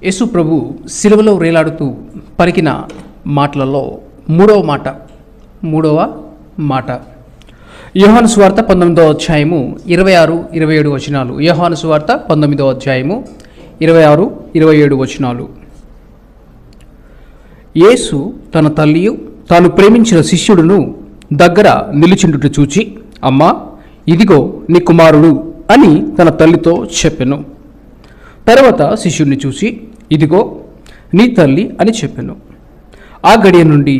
యేసు ప్రభు సిలువలో వేలాడుతూ పలికిన మాటలలో మూడవ మాట యోహాను సువార్త 19వ అధ్యాయము 26, 27 వచనాలు. యోహాను సువార్త 19వ అధ్యాయము 26, 27 వచనాలు. యేసు తన తల్లియు తాను ప్రేమించిన శిష్యుడును దగ్గర నిలిచిండుట చూచి, అమ్మా, ఇదిగో నీ కుమారుడు అని తన తల్లితో చెప్పెను. తర్వాత శిష్యుడిని చూసి, ఇదిగో నీ తల్లి అని చెప్పెను. ఆ గడియ నుండి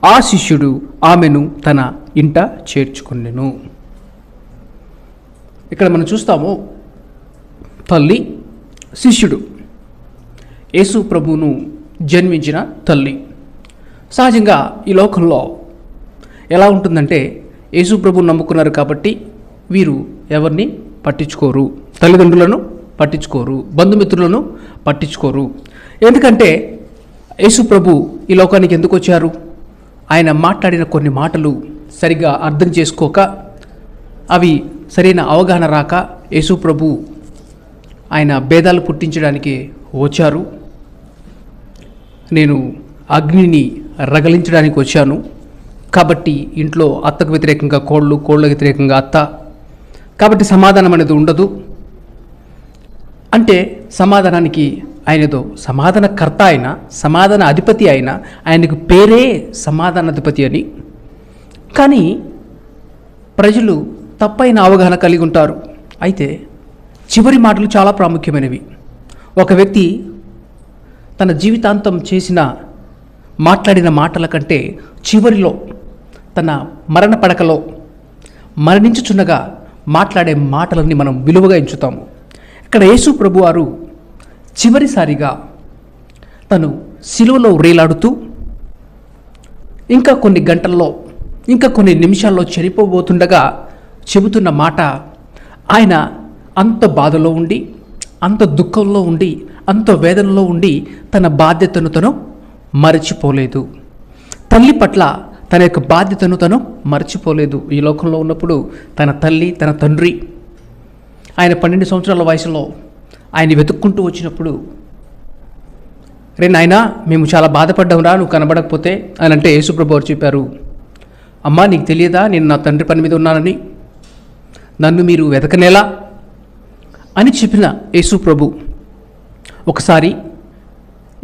ఆ శిష్యుడు ఆమెను తన ఇంట చేర్చుకొనెను. ఇక్కడ మనం చూస్తాము, తల్లి, శిష్యుడు, యేసు ప్రభువును జన్మించిన తల్లి. సహజంగా ఈ లోకంలో ఎలా ఉంటుందంటే, యేసు ప్రభువును నమ్ముకున్నారు కాబట్టి వీరు ఎవరిని పట్టించుకోరు, తల్లిదండ్రులను పట్టించుకోరు, బంధుమిత్రులను పట్టించుకోరు. ఎందుకంటే యేసు ప్రభు ఈ లోకానికి ఎందుకు వచ్చారు? ఆయన మాట్లాడిన కొన్ని మాటలు సరిగా అర్థం చేసుకోక, అవి సరైన అవగాహన రాక యేసు ప్రభు ఆయన భేదాలు పుట్టించడానికి వచ్చారు. నేను అగ్నిని రగిలించడానికి వచ్చాను కాబట్టి ఇంట్లో అత్తకు వ్యతిరేకంగా కోళ్ళకు వ్యతిరేకంగా అత్త, కాబట్టి సమాధానం అనేది ఉండదు అంటే సమాధానానికి ఆయనతో సమాధానకర్త అయిన, సమాధాన అధిపతి అయిన, ఆయనకు పేరే సమాధానాధిపతి అని. కానీ ప్రజలు తప్పైన అవగాహన కలిగి ఉంటారు. అయితే చివరి మాటలు చాలా ప్రాముఖ్యమైనవి. ఒక వ్యక్తి తన జీవితాంతం మాట్లాడిన మాటల కంటే చివరిలో తన మరణ పడకలో మరణించుచున్నగా మాట్లాడే మాటలన్నీ మనం విలువగా ఎంచుతాము. ఇక్కడ యేసు ప్రభు వారు చివరిసారిగా తను సిలువలో వేలాడుతూ ఇంకా కొన్ని గంటల్లో, ఇంకా కొన్ని నిమిషాల్లో చనిపోబోతుండగా చెబుతున్న మాట, ఆయన అంత బాధలో ఉండి, అంత దుఃఖంలో ఉండి, అంత వేదనలో ఉండి తన బాధ్యతను తను మరచిపోలేదు. తల్లి పట్ల తన యొక్క బాధ్యతను తను మరచిపోలేదు. ఈ లోకంలో ఉన్నప్పుడు తన తల్లి, తన తండ్రి ఆయన 12 సంవత్సరాల వయసులో ఆయన వెతుక్కుంటూ వచ్చినప్పుడు, రే నాయనా, మేము చాలా బాధపడ్డాంరా నువ్వు కనబడకపోతే అని అంటే యేసుప్రభు వారు చెప్పారు, అమ్మా, నీకు తెలియదా నేను నా తండ్రి పని మీద ఉన్నానని, నన్ను మీరు వెతకనేలా అని చెప్పిన యేసుప్రభు ఒకసారి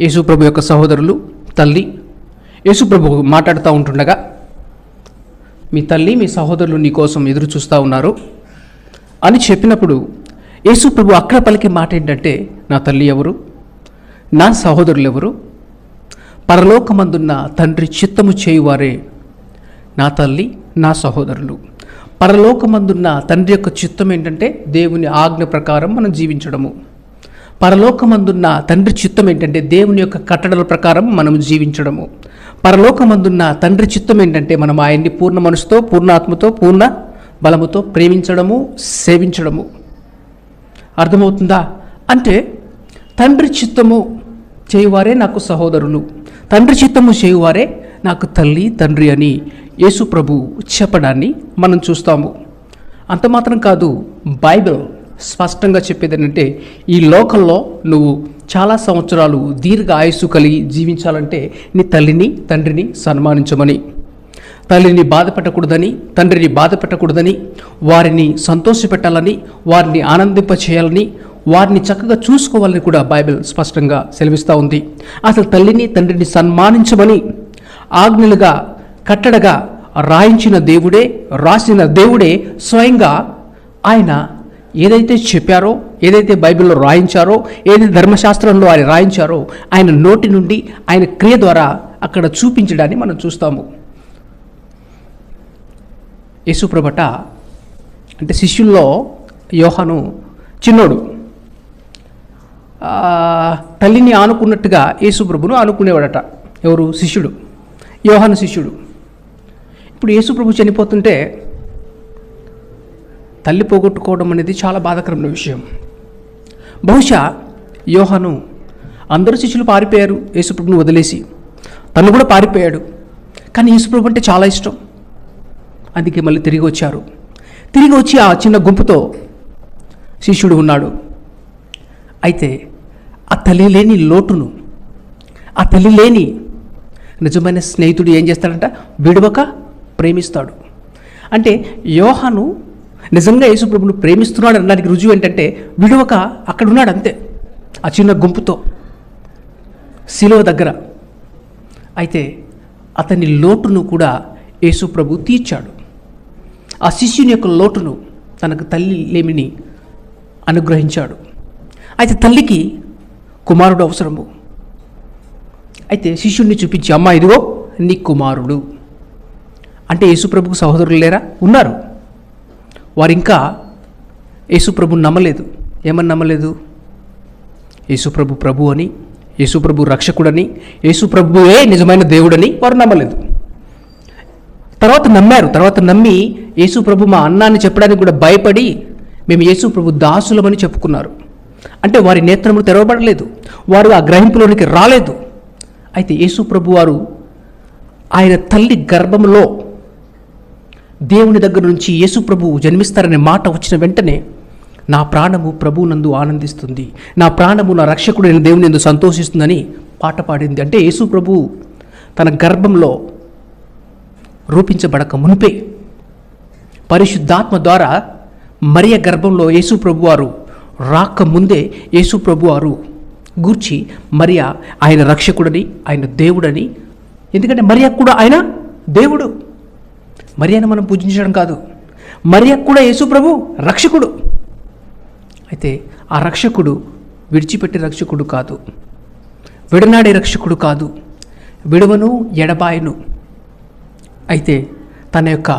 యేసుప్రభు యొక్క సహోదరులు, తల్లి యేసుప్రభు మాట్లాడుతూ ఉంటుండగా, మీ తల్లి, మీ సహోదరులు నీ కోసం ఎదురు చూస్తూ ఉన్నారు అని చెప్పినప్పుడు యేసు ప్రభు అక్కడ పలికే మాట ఏంటంటే, నా తల్లి ఎవరు, నా సహోదరులు ఎవరు? పరలోకమందున్న తండ్రి చిత్తము చేయువారే నా తల్లి, నా సహోదరులు. పరలోకమందున్న తండ్రి యొక్క చిత్తం ఏంటంటే దేవుని ఆజ్ఞ ప్రకారం మనం జీవించడము. పరలోకమందున్న తండ్రి చిత్తం ఏంటంటే దేవుని యొక్క కట్టడల ప్రకారం మనం జీవించడము. పరలోకమందున్న తండ్రి చిత్తం ఏంటంటే మనం ఆయన్ని పూర్ణ మనసుతో, పూర్ణ ఆత్మతో, పూర్ణ బలముతో ప్రేమించడము, సేవించడము. అర్థమవుతుందా? అంటే తండ్రి చిత్తము చేయువారే నాకు సహోదరులు, తండ్రి చిత్తము చేయువారే నాకు తల్లి, తండ్రి అని యేసు ప్రభు చెప్పడాన్ని మనం చూస్తాము. అంత మాత్రం కాదు, బైబిల్ స్పష్టంగా చెప్పేది ఏంటంటే, ఈ లోకంలో నువ్వు చాలా సంవత్సరాలు దీర్ఘ ఆయుస్సు కలిగి జీవించాలంటే నీ తల్లిని, తండ్రిని సన్మానించమని, తల్లిని బాధ పెట్టకూడదని, తండ్రిని బాధ పెట్టకూడదని, వారిని సంతోషపెట్టాలని, వారిని ఆనందింపచేయాలని, వారిని చక్కగా చూసుకోవాలని కూడా బైబిల్ స్పష్టంగా సెలవిస్తూ ఉంది. అసలు తల్లిని, తండ్రిని సన్మానించమని ఆజ్ఞలుగా, కట్టడగా రాసిన దేవుడే స్వయంగా ఆయన ఏదైతే చెప్పారో, ఏదైతే బైబిల్లో రాయించారో, ఏదైతే ధర్మశాస్త్రంలో ఆయన రాయించారో, ఆయన నోటి నుండి, ఆయన క్రియ ద్వారా అక్కడ చూపించడాన్ని మనం చూస్తాము. యేసుప్రభట అంటే శిష్యుల్లో యోహాను చిన్నోడు, తల్లిని ఆనుకున్నట్టుగా యేసుప్రభును ఆనుకునేవాడట. ఎవరు? శిష్యుడు, యోహాను శిష్యుడు. ఇప్పుడు యేసుప్రభు చనిపోతుంటే తల్లి పోగొట్టుకోవడం అనేది చాలా బాధాకరమైన విషయం. బహుశా యోహాను, అందరూ శిష్యులు పారిపోయారు యేసుప్రభుని వదిలేసి, తను కూడా పారిపోయాడు. కానీ యేసుప్రభు అంటే చాలా ఇష్టం, అందుకే మళ్ళీ తిరిగి వచ్చారు. తిరిగి వచ్చి ఆ చిన్న గుంపుతో శిష్యుడు ఉన్నాడు. అయితే ఆ తల్లి లేని లోటును, ఆ తల్లి లేని నిజమైన స్నేహితుడు ఏం చేస్తాడంట? విడవక ప్రేమిస్తాడు. అంటే యోహాను నిజంగా యేసుప్రభును ప్రేమిస్తున్నాడు అనడానికి రుజువు ఏంటంటే విడవక అక్కడ ఉన్నాడు అంతే, ఆ చిన్న గుంపుతో శిలువ దగ్గర. అయితే అతని లోటును కూడా యేసుప్రభు తీర్చాడు. ఆ శిష్యుని యొక్క లోటును, తనకు తల్లి లేమిని అనుగ్రహించాడు. అయితే తల్లికి కుమారుడు అవసరము. అయితే శిష్యుడిని చూపించి, అమ్మా ఇదిగో నీ కుమారుడు అంటే యేసుప్రభుకు సహోదరులు లేరా? ఉన్నారు. వారు ఇంకా యేసుప్రభుని నమ్మలేదు. ఏమని నమ్మలేదు? యేసుప్రభు ప్రభు అని, యేసుప్రభు రక్షకుడని, యేసుప్రభువే నిజమైన దేవుడని వారు నమ్మలేదు. తర్వాత నమ్మారు. తర్వాత నమ్మి యేసుప్రభు మా అన్నాన్ని చెప్పడానికి కూడా భయపడి మేము యేసుప్రభు దాసులమని చెప్పుకున్నారు. అంటే వారి నేత్రములు తెరవబడలేదు, వారు ఆ గ్రహింపులోనికి రాలేదు. అయితే యేసుప్రభు వారు ఆయన తల్లి గర్భంలో దేవుని దగ్గర నుంచి యేసుప్రభు జన్మిస్తారనే మాట వచ్చిన వెంటనే నా ప్రాణము ప్రభువునందు ఆనందిస్తుంది, నా ప్రాణము నా రక్షకుడైన దేవుని యందు సంతోషిస్తుందని పాట పాడింది. అంటే యేసుప్రభు తన గర్భంలో రూపించబడక మునిపే పరిశుద్ధాత్మ ద్వారా మరియ గర్భంలో యేసుప్రభు వారు రాకముందే యేసుప్రభు వారు గూర్చి మరియ ఆయన రక్షకుడని, ఆయన దేవుడని, ఎందుకంటే మరియ కూడా ఆయన దేవుడు. మరియను మనం పూజించడం కాదు, మరియ కూడా యేసుప్రభు రక్షకుడు. అయితే ఆ రక్షకుడు విడిచిపెట్టే రక్షకుడు కాదు, విడనాడే రక్షకుడు కాదు, విడవను ఎడబాయను. అయితే తన యొక్క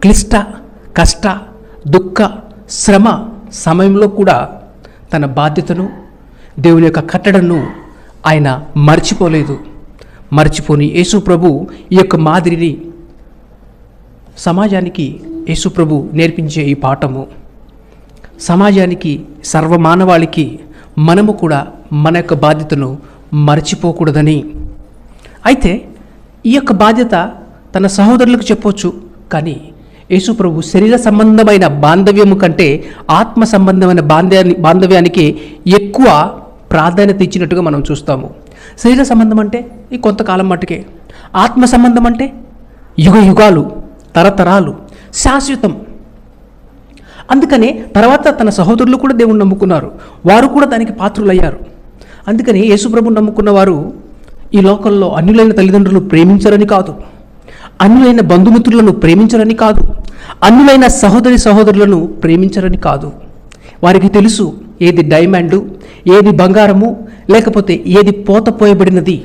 క్లిష్ట, కష్ట, దుఃఖ, శ్రమ సమయంలో కూడా తన బాధ్యతను, దేవుని యొక్క కట్టడను ఆయన మర్చిపోలేదు. మర్చిపోని యేసుప్రభు ఈ యొక్క మాదిరిని సమాజానికి యేసుప్రభు నేర్పించే ఈ పాఠము సమాజానికి, సర్వమానవాళికి మనము కూడా మన యొక్క బాధ్యతను మర్చిపోకూడదని. అయితే ఈ యొక్క బాధ్యత తన సహోదరులకు చెప్పొచ్చు, కానీ యేసుప్రభు శరీర సంబంధమైన బాంధవ్యము కంటే ఆత్మ సంబంధమైన బాంధవ్యానికి ఎక్కువ ప్రాధాన్యత ఇచ్చినట్టుగా మనం చూస్తాము. శరీర సంబంధం అంటే ఈ కొంతకాలం మట్టుకే, ఆత్మ సంబంధం అంటే యుగ యుగాలు, తరతరాలు, శాశ్వతం. అందుకనే తర్వాత తన సహోదరులు కూడా దేవుణ్ణి నమ్ముకున్నారు, వారు కూడా దానికి పాత్రులయ్యారు. అందుకని యేసుప్రభుని నమ్ముకున్న వారు ఈ లోకంలో అన్యులైన తల్లిదండ్రులు ప్రేమించరని కాదు, అన్యులైన బంధుమిత్రులను ప్రేమించరని కాదు, అన్యులైన సహోదరులను ప్రేమించరని కాదు. వారికి తెలుసు ఏది డైమండు, ఏది బంగారము, లేకపోతే ఏది పోతపోయబడినది.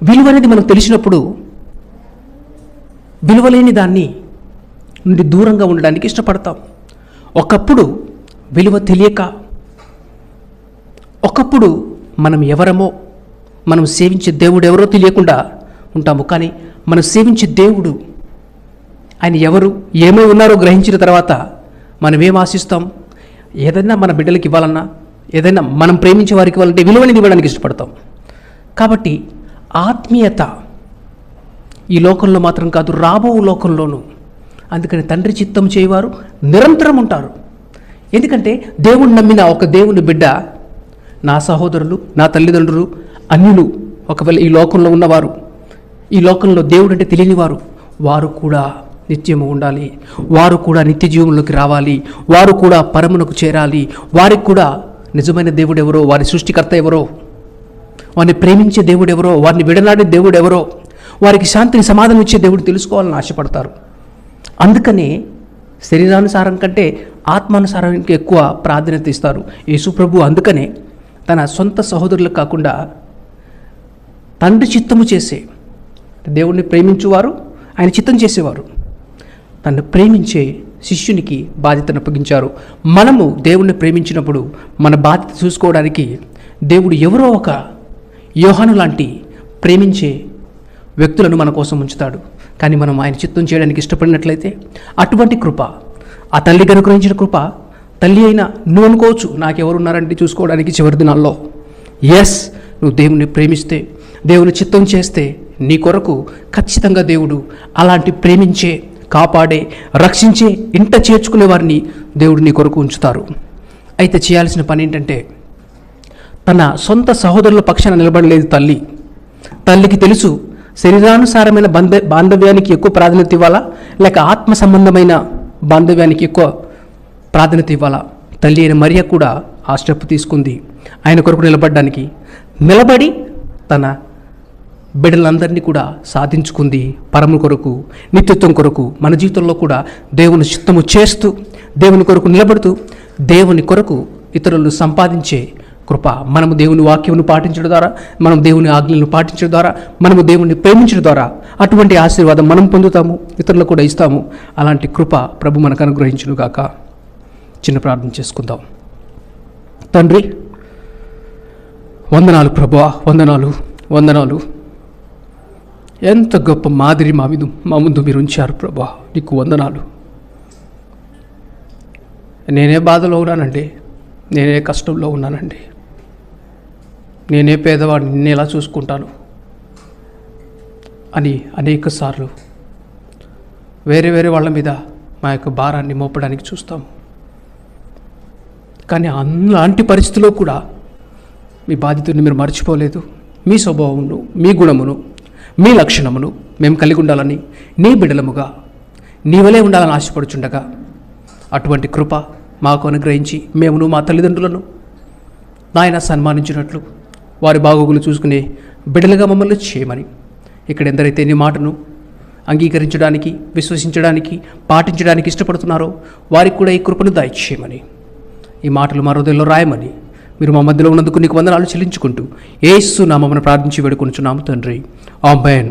విలువనేది మనకు తెలిసినప్పుడు విలువలేని దాన్ని నుండి దూరంగా ఉండడానికి ఇష్టపడతాం. ఒకప్పుడు విలువ తెలియక, ఒకప్పుడు మనం ఎవరమో, మనం సేవించే దేవుడు ఎవరో తెలియకుండా ఉంటాము. కానీ మనం సేవించే దేవుడు ఆయన ఎవరు, ఏమై ఉన్నారో గ్రహించిన తర్వాత మనం ఏం ఆశిస్తాం? ఏదైనా మన బిడ్డలకి ఇవ్వాలన్నా, ఏదైనా మనం ప్రేమించే వారికి ఇవ్వాలంటే విలువని ఇవ్వడానికి ఇష్టపడతాం. కాబట్టి ఆత్మీయత ఈ లోకంలో మాత్రం కాదు, రాబో లోకంలోనూ. అందుకని తండ్రి చిత్తం చేయవారు నిరంతరం ఉంటారు. ఎందుకంటే దేవుణ్ణి నమ్మిన ఒక దేవుని బిడ్డ, నా సహోదరులు, నా తల్లిదండ్రులు, అన్యులు, ఒకవేళ ఈ లోకంలో ఉన్నవారు, ఈ లోకంలో దేవుడు అంటే తెలియని వారు కూడా నిత్యము ఉండాలి, వారు కూడా నిత్య జీవంలోకి రావాలి, వారు కూడా పరమునకు చేరాలి. వారికి కూడా నిజమైన దేవుడు ఎవరో, వారి సృష్టికర్త ఎవరో, వారిని ప్రేమించే దేవుడు ఎవరో, వారిని విడనాడే దేవుడు ఎవరో, వారికి శాంతిని, సమాధానం ఇచ్చే దేవుడు తెలుసుకోవాలని ఆశపడతారు. అందుకనే శరీరానుసారం కంటే ఆత్మానుసారానికి ఎక్కువ ప్రాధాన్యత ఇస్తారు. యేసుప్రభు అందుకనే తన సొంత సహోదరులకు కాకుండా తండ్రి చిత్తము చేసే, దేవుణ్ణి ప్రేమించువారు ఆయన చిత్తం చేసేవారు, తను ప్రేమించే శిష్యునికి బాధ్యతను అప్పగించారు. మనము దేవుణ్ణి ప్రేమించినప్పుడు మన బాధ్యత చూసుకోవడానికి దేవుడు ఎవరో ఒక యోహాను లాంటి ప్రేమించే వ్యక్తులను మన కోసం ఉంచుతాడు. కానీ మనం ఆయన చిత్తం చేయడానికి ఇష్టపడినట్లయితే అటువంటి కృప, ఆ తల్లికి అనుగ్రహించిన కృప, తల్లి అయినా నువ్వు అనుకోవచ్చు నాకెవరున్నారంటే చూసుకోవడానికి చివరి దినాల్లో. ఎస్, నువ్వు దేవుణ్ణి ప్రేమిస్తే, దేవుని చిత్తం చేస్తే నీ కొరకు ఖచ్చితంగా దేవుడు అలాంటి ప్రేమించే, కాపాడే, రక్షించే, ఇంట చేర్చుకునే వారిని దేవుడు నీ కొరకు ఉంచుతారు. అయితే చేయాల్సిన పని ఏంటంటే తన సొంత సహోదరుల పక్షాన నిలబడలేదు తల్లి. తల్లికి తెలుసు శరీరానుసారమైన బాంధవ్యానికి ఎక్కువ ప్రాధాన్యత ఇవ్వాలా, లేక ఆత్మ సంబంధమైన బాంధవ్యానికి ఎక్కువ ప్రాధాన్యత ఇవ్వాలా. తల్లి అయిన మరియ కూడా ఆ స్టెప్ తీసుకుంది ఆయన కొరకు నిలబడడానికి. నిలబడి తన బిడ్డలందరినీ కూడా సాధించుకుంది పరము కొరకు, నిత్యత్వం కొరకు. మన జీవితంలో కూడా దేవుని చిత్తము చేస్తూ, దేవుని కొరకు నిలబడుతూ, దేవుని కొరకు ఇతరులను సంపాదించే కృప, మనము దేవుని వాక్యమును పాటించడం ద్వారా, మనం దేవుని ఆజ్ఞలను పాటించడం ద్వారా, మనము దేవుని ప్రేమించడం ద్వారా అటువంటి ఆశీర్వాదం మనం పొందుతాము, ఇతరులకు కూడా ఇస్తాము. అలాంటి కృప ప్రభు మనకు అనుగ్రహించును గాక. చిన్న ప్రార్థన చేసుకుందాం. తండ్రి, వందనాలు ప్రభువా, వందనాలు వందనాలు. ఎంత గొప్ప మాదిరి మా ముందు మీరు ఉంచారు ప్రభువా, నీకు వందనాలు. నేనే బాధలో ఉన్నానండి, నేనే కష్టంలో ఉన్నానండి, నేనే పేదవాడిని, నిన్ను ఎలా చూసుకుంటాను అని అనేక సార్లు వేరే వేరే వాళ్ళ మీద మా యొక్క భారాన్ని మోపడానికి చూస్తాము. కానీ అలాంటి పరిస్థితిలో కూడా మీ బాధ్యతను మీరు మర్చిపోలేదు. మీ స్వభావమును, మీ గుణమును, మీ లక్షణమును మేము కలిగి ఉండాలని, నీ బిడ్డలముగా నీ వలే ఉండాలని ఆశపడుచుండగా అటువంటి కృప మాకు అనుగ్రహించి మేమును మా తల్లిదండ్రులను నాయన సన్మానించినట్లు వారి బాగోగులు చూసుకునే బిడ్డలుగా మమ్మల్ని చేయమని, ఇక్కడ ఎందరైతే నీ మాటను అంగీకరించడానికి, విశ్వసించడానికి, పాటించడానికి ఇష్టపడుతున్నారో వారికి కూడా ఈ కృపను దయచేయమని, ఈ మాటలు మా హృదయంలో రాయమని మీరు మా మధ్యలో ఉన్నందుకు నీకు వందనాలు చెల్లించుకుంటూ యేసు నామమున ప్రార్థించి వేడుకొనుచున్నాము తండ్రి. ఆమేన్.